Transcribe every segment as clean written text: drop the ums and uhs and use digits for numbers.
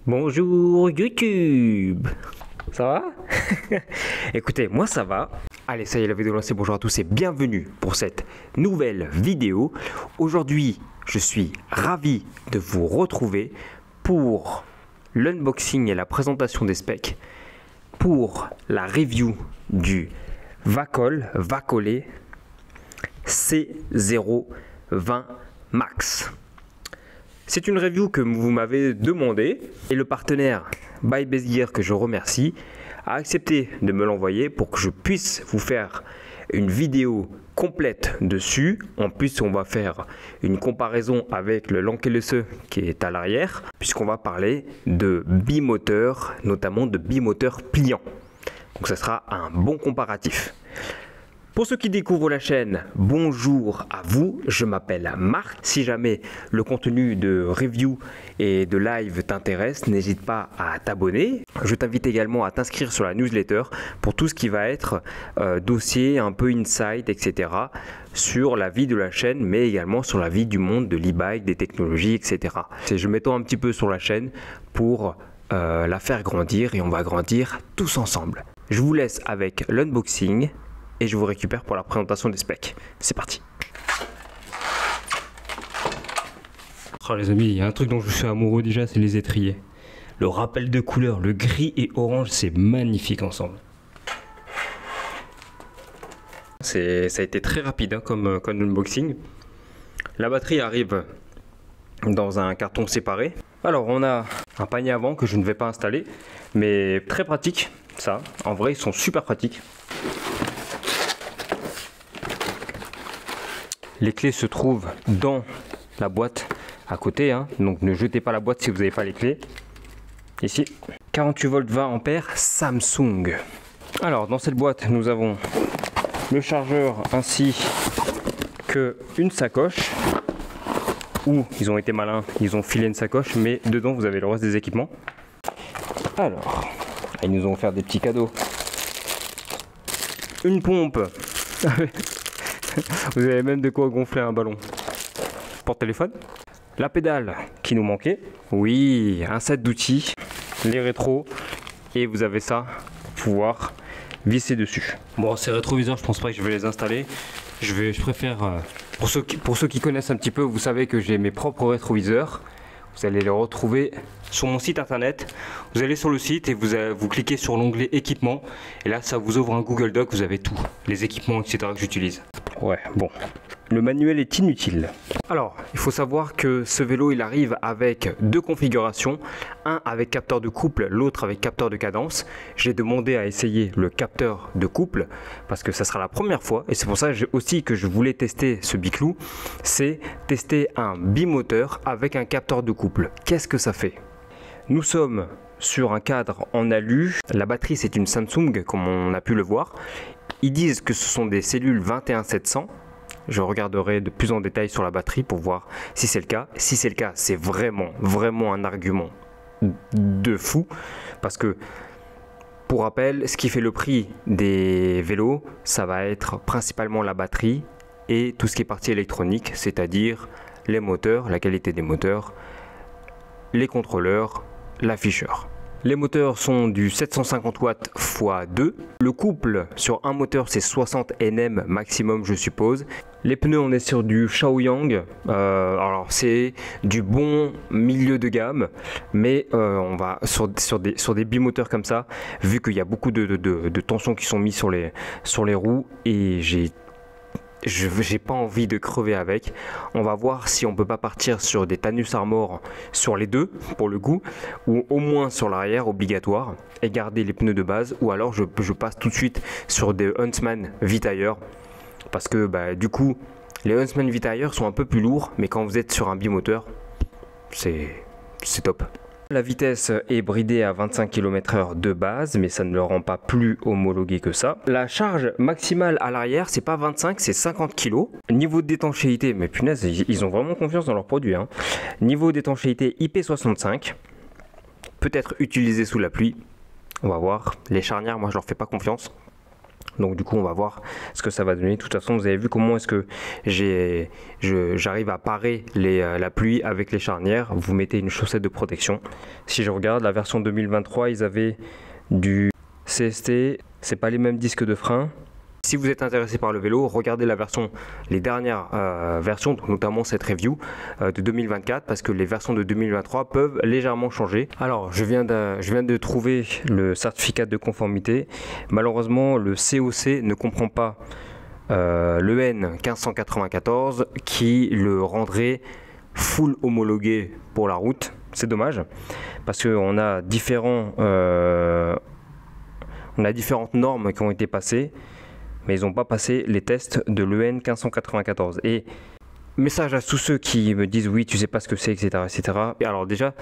Bonjour YouTube. Ça va? Écoutez, moi ça va. Allez, ça y est, la vidéo est lancée. Bonjour à tous et bienvenue pour cette nouvelle vidéo. Aujourd'hui, je suis ravi de vous retrouver pour l'unboxing et la présentation des specs, pour la review du Vacol C020 Max. C'est une review que vous m'avez demandé et le partenaire Buy Best Gear, que je remercie, a accepté de me l'envoyer pour que je puisse vous faire une vidéo complète dessus. En plus, on va faire une comparaison avec le Lankelese qui est à l'arrière, puisqu'on va parler de bimoteur, notamment de bimoteur pliant. Donc ça sera un bon comparatif. Pour ceux qui découvrent la chaîne, bonjour à vous, je m'appelle Marc. Si jamais le contenu de review et de live t'intéresse, n'hésite pas à t'abonner. Je t'invite également à t'inscrire sur la newsletter pour tout ce qui va être dossier, un peu insight, etc. sur la vie de la chaîne, mais également sur la vie du monde de l'e-bike, des technologies, etc. Je m'étends un petit peu sur la chaîne pour la faire grandir et on va grandir tous ensemble. Je vous laisse avec l'unboxing et je vous récupère pour la présentation des specs. C'est parti. Oh les amis, il y a un truc dont je suis amoureux déjà, c'est les étriers. Le rappel de couleurs, le gris et orange, c'est magnifique ensemble. Ça a été très rapide hein, comme unboxing. La batterie arrive dans un carton séparé. Alors on a un panier avant que je ne vais pas installer, mais très pratique ça. En vrai, ils sont super pratiques. Les clés se trouvent dans la boîte à côté, hein. Donc ne jetez pas la boîte si vous n'avez pas les clés. Ici, 48 volts 20 ampères Samsung. Alors dans cette boîte, nous avons le chargeur ainsi que une sacoche. Où ils ont été malins, ils ont filé une sacoche, mais dedans vous avez le reste des équipements. Alors, ils nous ont offert des petits cadeaux. Une pompe. Vous avez même de quoi gonfler un ballon. Porte-téléphone. La pédale qui nous manquait. Oui, un set d'outils. Les rétros. Et vous avez ça pour pouvoir visser dessus. Bon, ces rétroviseurs, je pense pas que je vais les installer. Je préfère... pour ceux qui connaissent un petit peu, vous savez que j'ai mes propres rétroviseurs. Vous allez les retrouver sur mon site internet. Vous allez sur le site et vous cliquez sur l'onglet équipement. Et là, ça vous ouvre un Google Doc. Vous avez tout. Les équipements, etc. que j'utilise. Ouais, bon. Le manuel est inutile. Alors, il faut savoir que ce vélo, il arrive avec deux configurations. Un avec capteur de couple, l'autre avec capteur de cadence. J'ai demandé à essayer le capteur de couple parce que ça sera la première fois. Et c'est pour ça aussi que je voulais tester ce biclou. C'est tester un bimoteur avec un capteur de couple. Qu'est-ce que ça fait? Nous sommes sur un cadre en alu. La batterie, c'est une Samsung, comme on a pu le voir. Ils disent que ce sont des cellules 21700. Je regarderai de plus en détail sur la batterie pour voir si c'est le cas. Si c'est le cas, c'est vraiment un argument de fou. Parce que, pour rappel, ce qui fait le prix des vélos, ça va être principalement la batterie et tout ce qui est partie électronique, c'est-à-dire les moteurs, la qualité des moteurs, les contrôleurs, l'afficheur. Les moteurs sont du 750 watts x 2. Le couple sur un moteur c'est 60 Nm maximum je suppose. Les pneus on est sur du Shaoyang. Alors c'est du bon milieu de gamme. Mais on va sur des bimoteurs comme ça. Vu qu'il y a beaucoup de tensions qui sont mises sur les roues. Et j'ai pas envie de crever avec. On va voir si on peut pas partir sur des Tannus Armor sur les deux pour le coup, ou au moins sur l'arrière obligatoire et garder les pneus de base, ou alors je passe tout de suite sur des Huntsman V-Tire parce que bah, du coup les Huntsman V-Tire sont un peu plus lourds, mais quand vous êtes sur un bimoteur c'est top. La vitesse est bridée à 25 km/h de base, mais ça ne le rend pas plus homologué que ça. La charge maximale à l'arrière, c'est pas 25, c'est 50 kg. Niveau d'étanchéité, mais punaise, ils ont vraiment confiance dans leurs produits. Hein. Niveau d'étanchéité IP65, peut être utilisé sous la pluie. On va voir. Les charnières, moi je leur fais pas confiance. Donc du coup on va voir ce que ça va donner. De toute façon vous avez vu comment est-ce que j'arrive à parer la pluie avec les charnières. Vous mettez une chaussette de protection. Si je regarde la version 2023, ils avaient du CST, c'est pas les mêmes disques de frein. Si vous êtes intéressé par le vélo, regardez les dernières versions, donc notamment cette review de 2024, parce que les versions de 2023 peuvent légèrement changer. Alors, je viens de trouver le certificat de conformité. Malheureusement, le COC ne comprend pas le N1594 qui le rendrait full homologué pour la route. C'est dommage, parce qu'on a différentes normes qui ont été passées, mais ils n'ont pas passé les tests de l'EN 1594. Et message à tous ceux qui me disent oui, tu sais pas ce que c'est, etc., etc. Et alors déjà,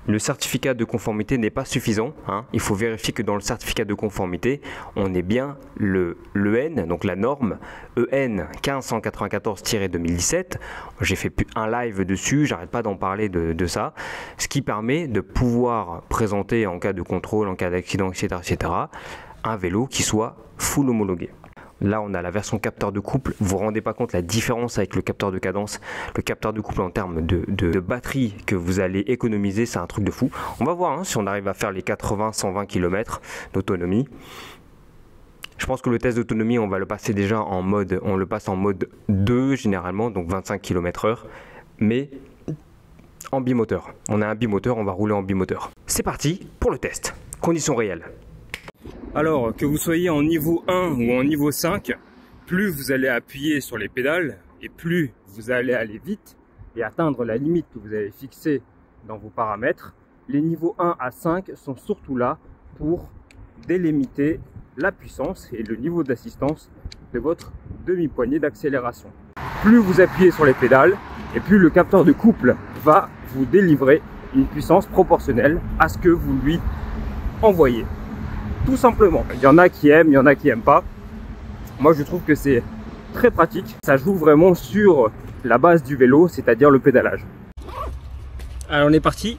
le certificat de conformité n'est pas suffisant, hein. Il faut vérifier que dans le certificat de conformité, on est bien l'EN, donc la norme EN 1594-2017. J'ai fait un live dessus, j'arrête pas d'en parler de ça, ce qui permet de pouvoir présenter en cas de contrôle, en cas d'accident, etc., etc., un vélo qui soit full homologué. Là, on a la version capteur de couple. Vous vous rendez pas compte la différence avec le capteur de cadence. Le capteur de couple en termes de batterie que vous allez économiser, c'est un truc de fou. On va voir hein, si on arrive à faire les 80-120 km d'autonomie. Je pense que le test d'autonomie, on va le passer déjà en mode, on le passe en mode 2 généralement, donc 25 km/h, mais en bimoteur. On a un bimoteur, on va rouler en bimoteur. C'est parti pour le test. Conditions réelles. Alors, que vous soyez en niveau 1 ou en niveau 5, plus vous allez appuyer sur les pédales et plus vous allez aller vite et atteindre la limite que vous avez fixée dans vos paramètres. Les niveaux 1 à 5 sont surtout là pour délimiter la puissance et le niveau d'assistance de votre demi-poignée d'accélération. Plus vous appuyez sur les pédales et plus le capteur de couple va vous délivrer une puissance proportionnelle à ce que vous lui envoyez. Tout simplement. Il y en a qui aiment, il y en a qui n'aiment pas. Moi, je trouve que c'est très pratique. Ça joue vraiment sur la base du vélo, c'est-à-dire le pédalage. Alors, on est parti.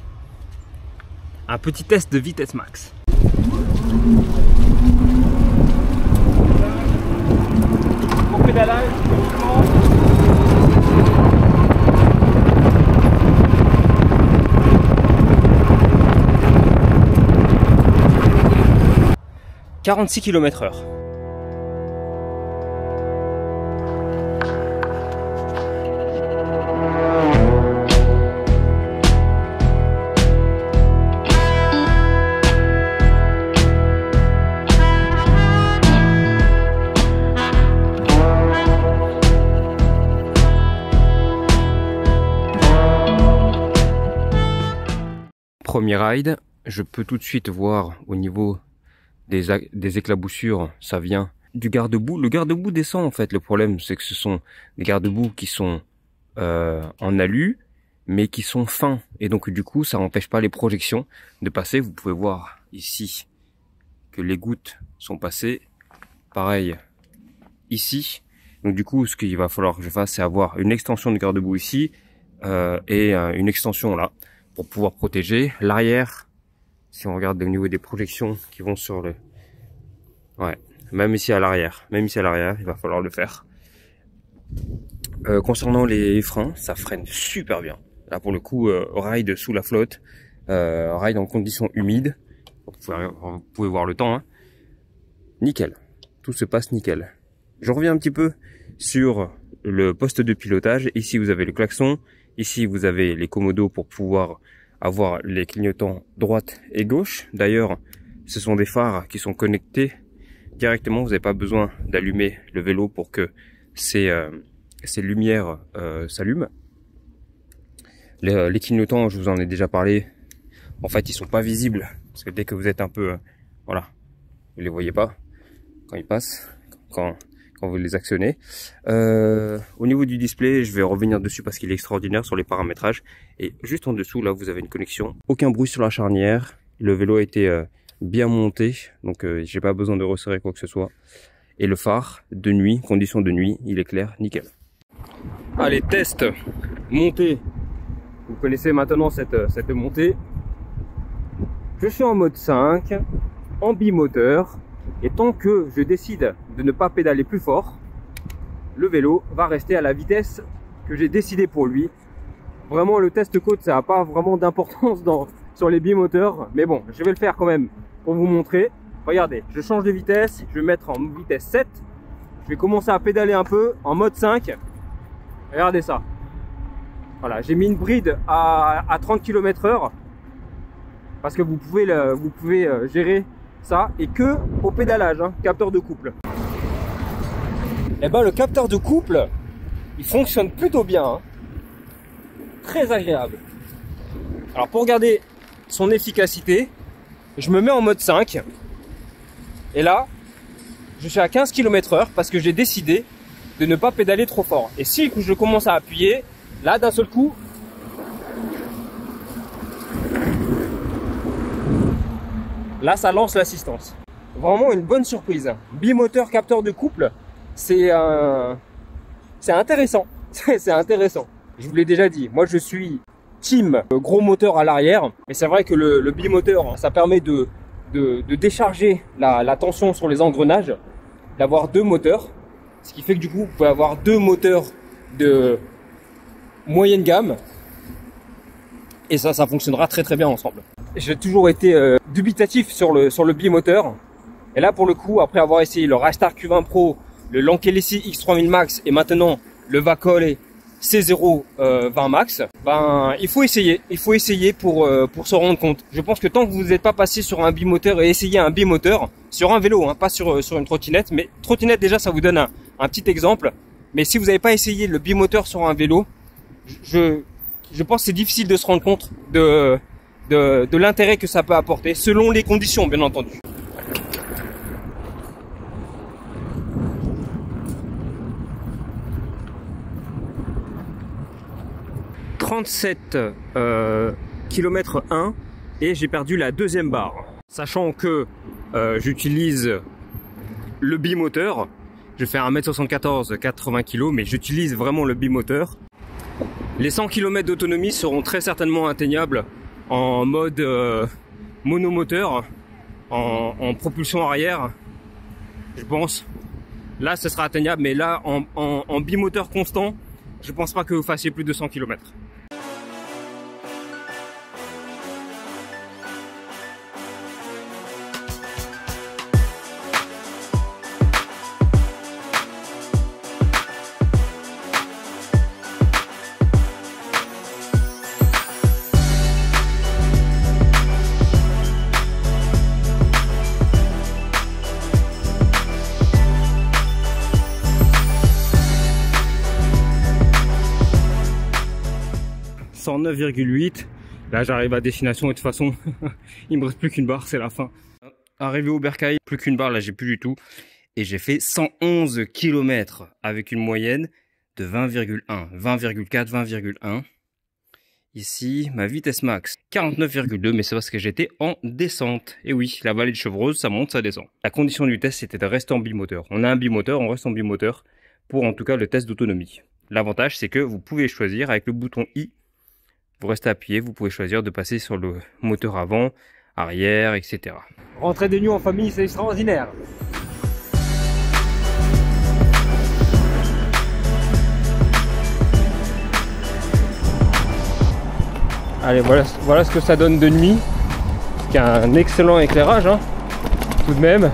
Un petit test de vitesse max. Pour pédalage, 46 km/h. Premier ride, je peux tout de suite voir au niveau des éclaboussures, ça vient du garde-boue. Le garde-boue descend en fait. Le problème, c'est que ce sont des garde-boue qui sont en alu, mais qui sont fins. Et donc du coup, ça n'empêche pas les projections de passer. Vous pouvez voir ici que les gouttes sont passées. Pareil ici. Donc du coup, ce qu'il va falloir que je fasse, c'est avoir une extension de garde-boue ici et une extension là pour pouvoir protéger l'arrière. Si on regarde au niveau des projections qui vont sur le... Ouais, même ici à l'arrière, il va falloir le faire. Concernant les freins, ça freine super bien. Là pour le coup, ride sous la flotte, ride en conditions humides. Vous pouvez voir le temps. Hein. Nickel, tout se passe nickel. Je reviens un petit peu sur le poste de pilotage. Ici vous avez le klaxon, ici vous avez les commodos pour pouvoir avoir les clignotants droite et gauche. D'ailleurs, ce sont des phares qui sont connectés directement. Vous n'avez pas besoin d'allumer le vélo pour que ces lumières s'allument. Les clignotants, je vous en ai déjà parlé. En fait, ils sont pas visibles parce que dès que vous êtes un peu, voilà, vous les voyez pas quand ils passent, quand vous les actionnez. Au niveau du display, je vais revenir dessus parce qu'il est extraordinaire sur les paramétrages. Et juste en dessous, là, vous avez une connexion. Aucun bruit sur la charnière. Le vélo a été bien monté, donc j'ai pas besoin de resserrer quoi que ce soit. Et le phare de nuit, condition de nuit, il est clair, nickel. Allez, test, montée. Vous connaissez maintenant cette montée. Je suis en mode 5, en bimoteur. Et tant que je décide de ne pas pédaler plus fort, le vélo va rester à la vitesse que j'ai décidé pour lui. Vraiment, le test côte, ça n'a pas vraiment d'importance sur les bimoteurs, mais bon, je vais le faire quand même pour vous montrer. Regardez, je change de vitesse, je vais mettre en vitesse 7, je vais commencer à pédaler un peu en mode 5. Regardez ça. Voilà, j'ai mis une bride à 30 km/h parce que vous pouvez gérer ça et que au pédalage, hein, capteur de couple. Et ben le capteur de couple, il fonctionne plutôt bien, hein. Très agréable. Alors pour regarder son efficacité, je me mets en mode 5 et là je suis à 15 km/h parce que j'ai décidé de ne pas pédaler trop fort. Et si je commence à appuyer, là d'un seul coup, là ça lance l'assistance. Vraiment une bonne surprise. Bimoteur capteur de couple, c'est intéressant. C'est intéressant. Je vous l'ai déjà dit, moi je suis team gros moteur à l'arrière, mais c'est vrai que le bimoteur, ça permet de décharger la tension sur les engrenages, d'avoir deux moteurs, ce qui fait que du coup vous pouvez avoir deux moteurs de moyenne gamme et ça fonctionnera très très bien ensemble. J'ai toujours été dubitatif sur le bimoteur et là pour le coup, après avoir essayé le Rystar Q20 Pro, le Lankelesi X3000 Max et maintenant le Vacol C0 20 Max, ben il faut essayer pour se rendre compte. Je pense que tant que vous n'êtes pas passé sur un bimoteur et essayé un bimoteur sur un vélo, hein, pas sur une trottinette, mais trottinette déjà ça vous donne un petit exemple, mais si vous n'avez pas essayé le bimoteur sur un vélo, je pense que c'est difficile de se rendre compte de l'intérêt que ça peut apporter selon les conditions bien entendu. « 37 km 1 et j'ai perdu la deuxième barre. Sachant que j'utilise le bimoteur, je fais 1m74, 80 kg, mais j'utilise vraiment le bimoteur. Les 100 km d'autonomie seront très certainement atteignables en mode monomoteur, en propulsion arrière, je pense. Là, ce sera atteignable, mais là, en bimoteur constant, je pense pas que vous fassiez plus de 100 km. « 109,8 ». Là j'arrive à destination et de toute façon il me reste plus qu'une barre, c'est la fin. Arrivé au Bercail, plus qu'une barre, là j'ai plus du tout. Et j'ai fait 111 km avec une moyenne de 20,1, 20,4, 20,1. Ici, ma vitesse max, 49,2, mais c'est parce que j'étais en descente. Et oui, la vallée de Chevreuse, ça monte, ça descend. La condition du test, c'était de rester en bimoteur. On a un bimoteur, on reste en bimoteur pour en tout cas le test d'autonomie. L'avantage, c'est que vous pouvez choisir avec le bouton I. Vous restez appuyé, vous pouvez choisir de passer sur le moteur avant, arrière, etc. Rentrer de nuit en famille, c'est extraordinaire. Allez, voilà ce que ça donne de nuit. Il y a un excellent éclairage, hein, tout de même.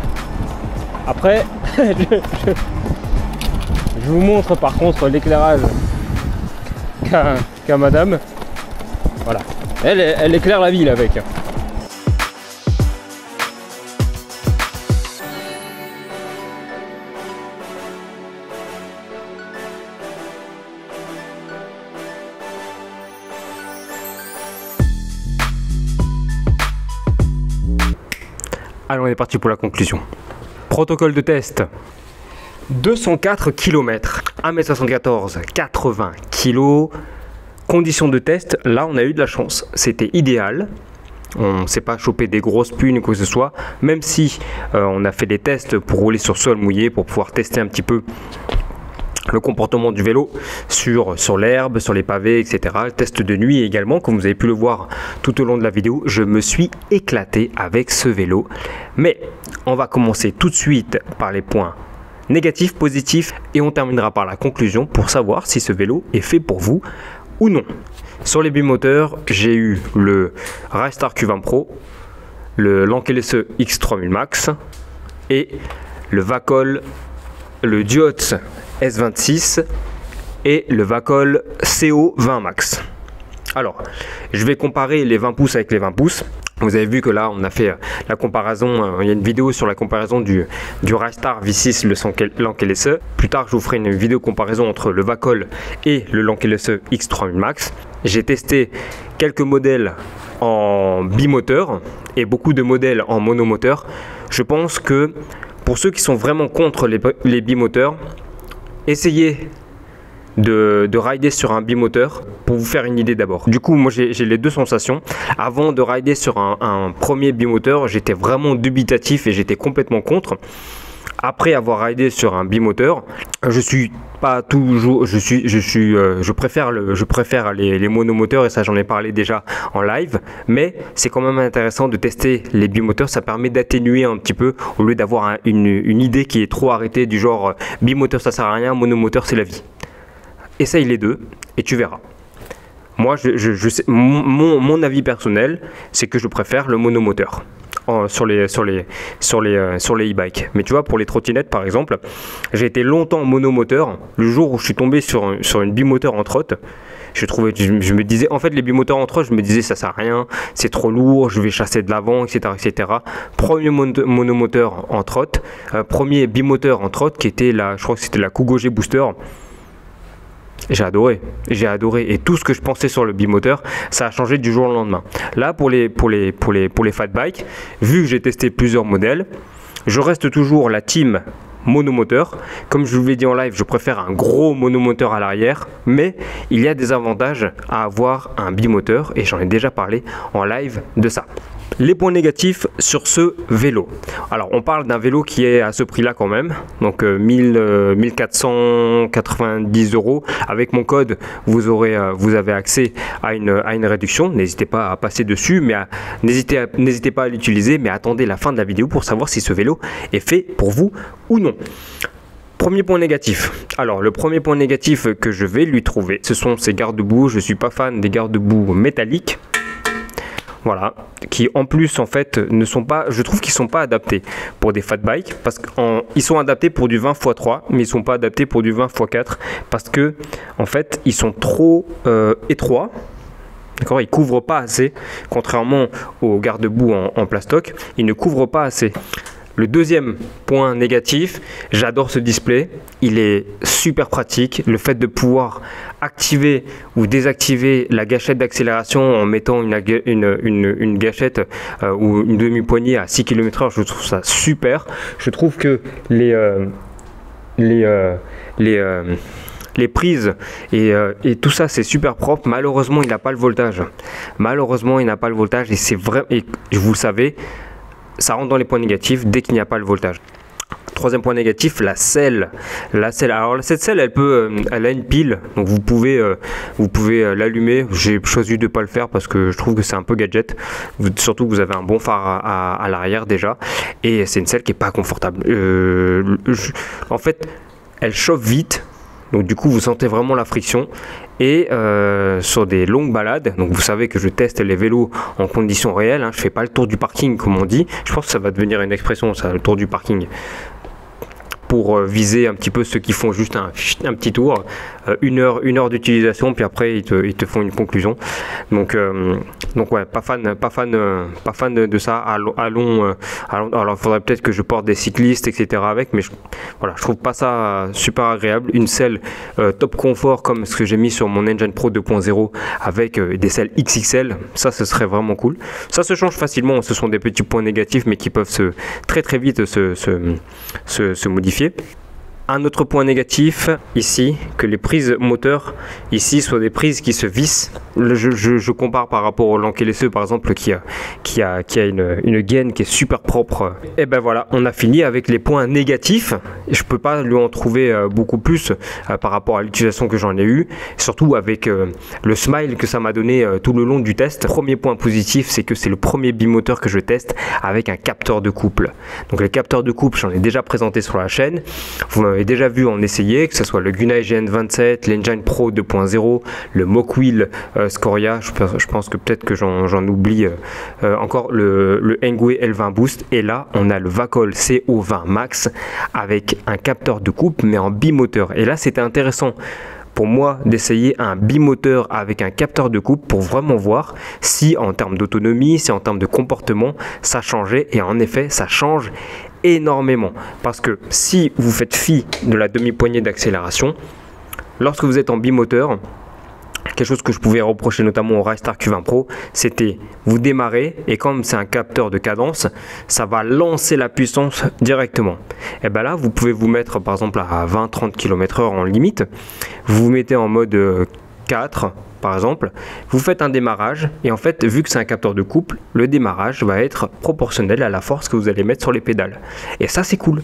Après, je vous montre par contre l'éclairage qu'a madame. Voilà, elle éclaire la ville avec. Allez, on est parti pour la conclusion. Protocole de test. 204 km, 1m74, 80 kg. Conditions de test, là on a eu de la chance, c'était idéal. On ne s'est pas chopé des grosses pluies ou quoi que ce soit, même si on a fait des tests pour rouler sur sol mouillé, pour pouvoir tester un petit peu le comportement du vélo sur l'herbe, sur les pavés, etc. Le test de nuit également, comme vous avez pu le voir tout au long de la vidéo, je me suis éclaté avec ce vélo. Mais on va commencer tout de suite par les points négatifs, positifs et on terminera par la conclusion pour savoir si ce vélo est fait pour vous ou non. Sur les bimoteurs, j'ai eu le Rystar Q20 Pro, le Lankelese X3000 Max et le Vacol, le Duotz S26 et le Vacol CO20 Max. Alors, je vais comparer les 20 pouces avec les 20 pouces. Vous avez vu que là, on a fait la comparaison, il y a une vidéo sur la comparaison du Rystar V6, le Lankelese. Plus tard, je vous ferai une vidéo comparaison entre le Vacol et le Lankelese X3000 Max. J'ai testé quelques modèles en bimoteur et beaucoup de modèles en monomoteur. Je pense que pour ceux qui sont vraiment contre les bimoteurs, essayez de rider sur un bimoteur pour vous faire une idée d'abord. Du coup, moi j'ai les deux sensations. Avant de rider sur un premier bimoteur, j'étais vraiment dubitatif et j'étais complètement contre. Après avoir ridé sur un bimoteur, je préfère les monomoteurs et ça j'en ai parlé déjà en live, mais c'est quand même intéressant de tester les bimoteurs. Ça permet d'atténuer un petit peu au lieu d'avoir une idée qui est trop arrêtée du genre bimoteur ça sert à rien, monomoteur c'est la vie. Essaye les deux et tu verras. Moi, je sais, mon avis personnel, c'est que je préfère le monomoteur sur les e-bikes. Mais tu vois, pour les trottinettes, par exemple, j'ai été longtemps monomoteur. Le jour où je suis tombé sur une bimoteur en trotte, je me disais, en fait, les bimoteurs en trotte, je me disais, ça sert à rien, c'est trop lourd, je vais chasser de l'avant, etc., etc. Premier monomoteur en trotte, premier bimoteur en trotte, qui était je crois que c'était la Kugo G Booster. J'ai adoré, et tout ce que je pensais sur le bimoteur, ça a changé du jour au lendemain. Là, pour les fat bikes, vu que j'ai testé plusieurs modèles, je reste toujours la team monomoteur. Comme je vous l'ai dit en live, je préfère un gros monomoteur à l'arrière, mais il y a des avantages à avoir un bimoteur et j'en ai déjà parlé en live de ça. Les points négatifs sur ce vélo. Alors on parle d'un vélo qui est à ce prix là quand même, donc 1490 €. Avec mon code vous avez accès à une réduction. N'hésitez pas à passer dessus, mais n'hésitez pas à l'utiliser, mais attendez la fin de la vidéo pour savoir si ce vélo est fait pour vous ou non. Premier point négatif. Alors le premier point négatif que je vais lui trouver, ce sont ces garde-boue. Je suis pas fan des garde-boue métalliques. Voilà, qui en plus en fait ne sont pas, je trouve qu'ils sont pas adaptés pour des fat bikes parce qu'ils sont adaptés pour du 20 x 3 mais ils sont pas adaptés pour du 20 x 4 parce que en fait ils sont trop étroits. D'accord, ils couvrent pas assez, contrairement aux garde-boue en plastoc, ils ne couvrent pas assez. Le deuxième point négatif, j'adore ce display, il est super pratique. Le fait de pouvoir activer ou désactiver la gâchette d'accélération en mettant une gâchette ou une demi-poignée à 6 km/h, je trouve ça super. Je trouve que les prises et tout ça c'est super propre. Malheureusement il n'a pas le voltage. Et c'est vrai, et vous le savez, ça rentre dans les points négatifs dès qu'il n'y a pas le voltage. Troisième point négatif, la selle. Alors cette selle, elle a une pile, donc vous pouvez l'allumer. J'ai choisi de ne pas le faire parce que je trouve que c'est un peu gadget. Surtout que vous avez un bon phare à l'arrière déjà, et c'est une selle qui est pas confortable. En fait, elle chauffe vite. Donc du coup vous sentez vraiment la friction et sur des longues balades, donc vous savez que je teste les vélos en conditions réelles, hein, je fais pas le tour du parking comme on dit, je pense que ça va devenir une expression ça, le tour du parking, pour viser un petit peu ceux qui font juste un petit tour, une heure d'utilisation, puis après ils te font une conclusion. Donc ouais, pas fan de ça. Alors il faudrait peut-être que je porte des cyclistes, etc. avec, mais voilà, je trouve pas ça super agréable. Une selle top confort comme ce que j'ai mis sur mon Engine Pro 2.0 avec des selles XXL, ça ce serait vraiment cool. Ça se change facilement, ce sont des petits points négatifs mais qui peuvent très vite se modifier. Un autre point négatif ici, que les prises moteurs ici soient des prises qui se vissent. Je compare par rapport au Lank LSE par exemple qui a une gaine qui est super propre. Et ben voilà, on a fini avec les points négatifs. Je peux pas lui en trouver beaucoup plus par rapport à l'utilisation que j'en ai eu, surtout avec le smile que ça m'a donné tout le long du test. Premier point positif, c'est que c'est le premier bimoteur que je teste avec un capteur de couple. Donc les capteurs de couple, j'en ai déjà présenté sur la chaîne. Vous m'avez déjà vu en essayer, que ce soit le Gunai GN27, l'Engine Pro 2.0, le Mockwheel Scoria, je pense que peut-être que j'en oublie encore le Engwe L20 Boost. Et là, on a le Vacol CO20 Max avec un capteur de couple, mais en bimoteur. Et là, c'était intéressant pour moi d'essayer un bimoteur avec un capteur de couple pour vraiment voir si en termes d'autonomie, si en termes de comportement, ça changeait. Et en effet, ça change énormément, parce que si vous faites fi de la demi-poignée d'accélération lorsque vous êtes en bimoteur, quelque chose que je pouvais reprocher notamment au Rystar Q20 Pro, c'était vous démarrez et comme c'est un capteur de cadence, ça va lancer la puissance directement. Et bien là, vous pouvez vous mettre par exemple à 20-30 km/h en limite, vous vous mettez en mode 4 par exemple, vous faites un démarrage et en fait, vu que c'est un capteur de couple, le démarrage va être proportionnel à la force que vous allez mettre sur les pédales. Et ça, c'est cool.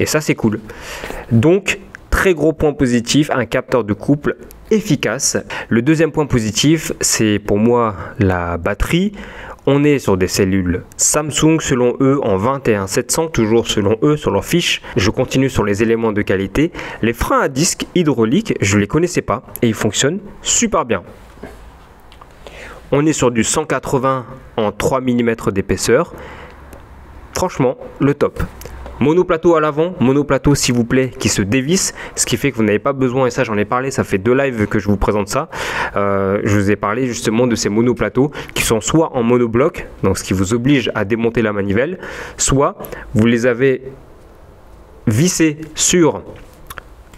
Et ça, c'est cool. Donc, très gros point positif, un capteur de couple efficace. Le deuxième point positif, c'est pour moi la batterie. On est sur des cellules Samsung selon eux en 21700, toujours selon eux sur leur fiche. Je continue sur les éléments de qualité. Les freins à disque hydrauliques, je ne les connaissais pas et ils fonctionnent super bien. On est sur du 180 en 3 mm d'épaisseur. Franchement, le top. Monoplateau à l'avant, monoplateau s'il vous plaît qui se dévisse, ce qui fait que vous n'avez pas besoin, et ça j'en ai parlé, ça fait 2 lives que je vous présente ça, je vous ai parlé justement de ces monoplateaux qui sont soit en monobloc, donc ce qui vous oblige à démonter la manivelle, soit vous les avez vissés sur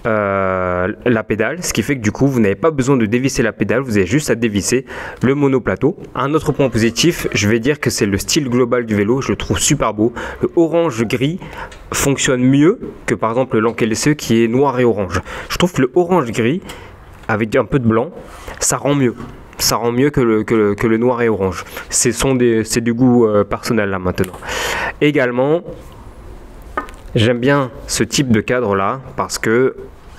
la pédale, ce qui fait que du coup vous n'avez pas besoin de dévisser la pédale, vous avez juste à dévisser le monoplateau. Un autre point positif, je vais dire que c'est le style global du vélo, je le trouve super beau. Le orange gris fonctionne mieux que par exemple le Lank LSE qui est noir et orange. Je trouve que le orange gris avec un peu de blanc, ça rend mieux. Ça rend mieux que le noir et orange. C'est du goût personnel là maintenant. Également, j'aime bien ce type de cadre là parce que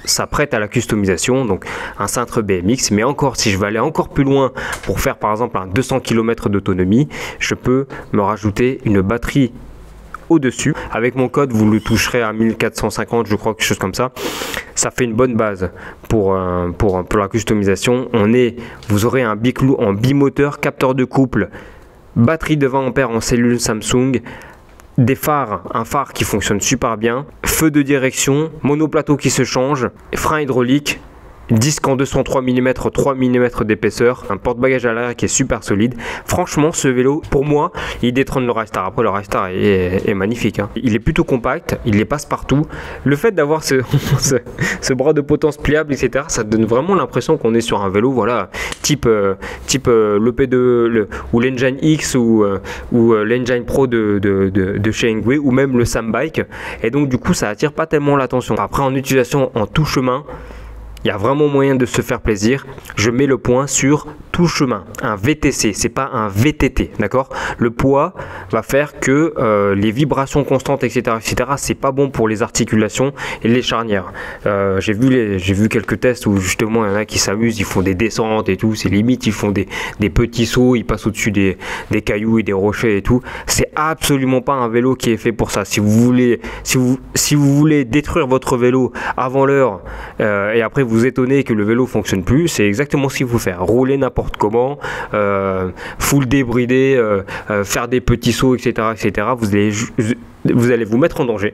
ça prête à la customisation, donc un cintre BMX, mais encore si je veux aller encore plus loin pour faire par exemple un 200 km d'autonomie, je peux me rajouter une batterie au-dessus. Avec mon code, vous le toucherez à 1450, je crois, quelque chose comme ça. Ça fait une bonne base pour la customisation. Vous aurez un biclou en bimoteur, capteur de couple, batterie de 20 A en cellule Samsung, des phares, un phare qui fonctionne super bien, feu de direction, monoplateau qui se change, frein hydraulique, disque en 203 mm, 3 mm d'épaisseur, un porte-bagages à l'arrière qui est super solide. Franchement, ce vélo, pour moi, il détrône le Rystar. Après, le Rystar est magnifique, hein. Il est plutôt compact, il les passe partout. Le fait d'avoir ce bras de potence pliable, etc., ça donne vraiment l'impression qu'on est sur un vélo, voilà, type le P2 ou l'Engine X ou l'Engine Pro de chez Engwe ou même le Sambike. Et donc, du coup, ça attire pas tellement l'attention. Après, en utilisation en tout chemin, il y a vraiment moyen de se faire plaisir. Je mets le point sur tout chemin, un VTC, c'est pas un VTT, d'accord? Le poids va faire que les vibrations constantes, etc., c'est pas bon pour les articulations et les charnières. J'ai vu quelques tests où justement il y en a qui s'amusent, ils font des descentes et tout, c'est limite, ils font des petits sauts, ils passent au-dessus des cailloux et des rochers et tout. C'est absolument pas un vélo qui est fait pour ça. Si vous voulez détruire votre vélo avant l'heure et après vous étonner que le vélo fonctionne plus, c'est exactement ce qu'il faut faire. Rouler n'importe comment, full débridé, faire des petits sauts, etc., vous allez vous mettre en danger.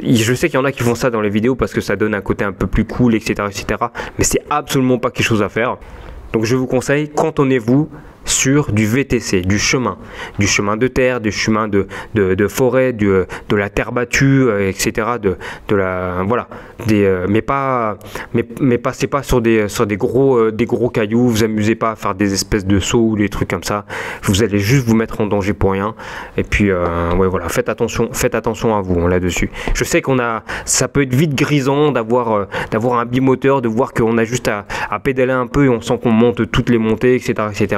Je sais qu'il y en a qui font ça dans les vidéos parce que ça donne un côté un peu plus cool, etc., mais c'est absolument pas quelque chose à faire. Donc je vous conseille, cantonnez-vous sur du VTC, du chemin de terre, du chemin de forêt, de la terre battue, etc. Voilà, mais passez pas sur des gros cailloux, vous amusez pas à faire des espèces de sauts ou des trucs comme ça, vous allez juste vous mettre en danger pour rien. Et puis ouais, voilà, faites attention à vous là-dessus. Je sais ça peut être vite grisant d'avoir un bimoteur, de voir qu'on a juste à pédaler un peu et on sent qu'on monte toutes les montées, etc. Mais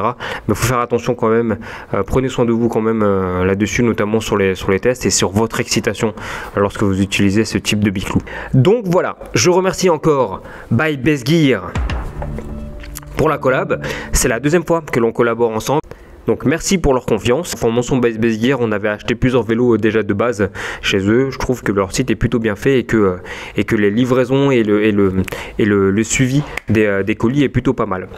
il faut faire attention quand même, prenez soin de vous quand même là-dessus, notamment sur les tests et sur votre excitation lorsque vous utilisez ce type de biclou. Donc voilà, je remercie encore By Best Gear pour la collab. C'est la deuxième fois que l'on collabore ensemble. Donc merci pour leur confiance. En mention By Best Gear, on avait acheté plusieurs vélos déjà de base chez eux. Je trouve que leur site est plutôt bien fait et que les livraisons et le suivi des colis est plutôt pas mal.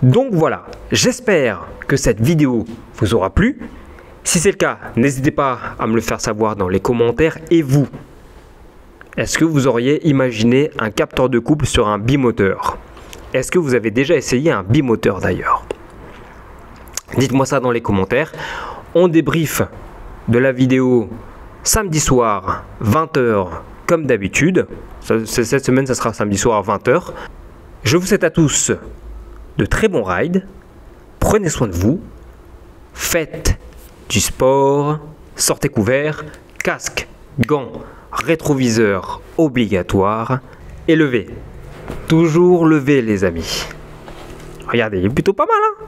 Donc voilà, j'espère que cette vidéo vous aura plu. Si c'est le cas, n'hésitez pas à me le faire savoir dans les commentaires. Et vous, est-ce que vous auriez imaginé un capteur de couple sur un bimoteur? Est-ce que vous avez déjà essayé un bimoteur d'ailleurs? Dites-moi ça dans les commentaires. On débrief de la vidéo samedi soir, 20h, comme d'habitude. Cette semaine, ça sera samedi soir à 20h. Je vous souhaite à tous de très bons rides. Prenez soin de vous. Faites du sport. Sortez couverts. Casque, gants, rétroviseur obligatoire. Et levez. Toujours lever, les amis. Regardez, il est plutôt pas mal, hein?